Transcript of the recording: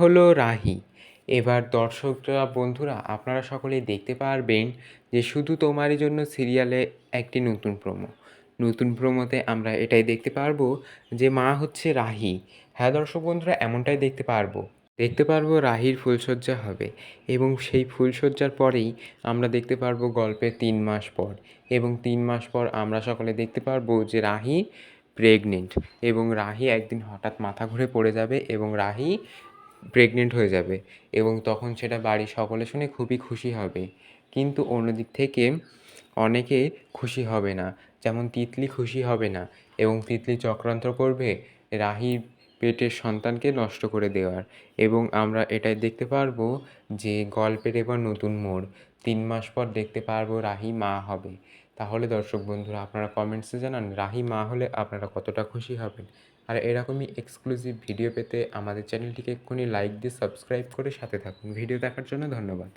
হলো রাহি। এবার দর্শকরা বন্ধুরা আপনারা সকলেই দেখতে পারবেন যে শুধু তোমারই জন্য সিরিয়ালে একটি নতুন প্রোমো। নতুন প্রোমোতে আমরা এটাই দেখতে পারবো যে মা হচ্ছে রাহি। হ্যাঁ দর্শক বন্ধুরা, এমনটাই দেখতে পারবো। দেখতে পারবো রাহির ফুলশয্যা হবে এবং সেই ফুলশয্যার পরেই আমরা দেখতে পারবো গল্পের ৩ মাস পর, এবং ৩ মাস পর আমরা সকলে দেখতে পারবো যে রাহি প্রেগনেন্ট এবং রাহি একদিন হঠাৎ মাথা ঘুরে পড়ে যাবে এবং রাহি প্রেগনেন্ট হয়ে যাবে এবং তখন সেটা বাড়ির সকলে শুনে খুবই খুশি হবে। কিন্তু অন্যদিক থেকে অনেকে খুশি হবে না, যেমন তিতলি খুশি হবে না এবং তিতলি চক্রান্ত করবে রাহির পেটের সন্তানকে নষ্ট করে দেওয়ার। এবং আমরা এটাই দেখতে পারবো যে গল্পের এবার নতুন মোড়, ৩ মাস পর দেখতে পারবো রাহি মা হবে। তাহলে দর্শক বন্ধুরা আপনারা কমেন্টসে জানান রাহি মা হলে আপনারা কতটা খুশি হবেন। আর এরকমই এক্সক্লুসিভ ভিডিও পেতে আমাদের চ্যানেলটিকে এক্ষুনি লাইক দিয়ে সাবস্ক্রাইব করে সাথে থাকুন। ভিডিও দেখার জন্য ধন্যবাদ।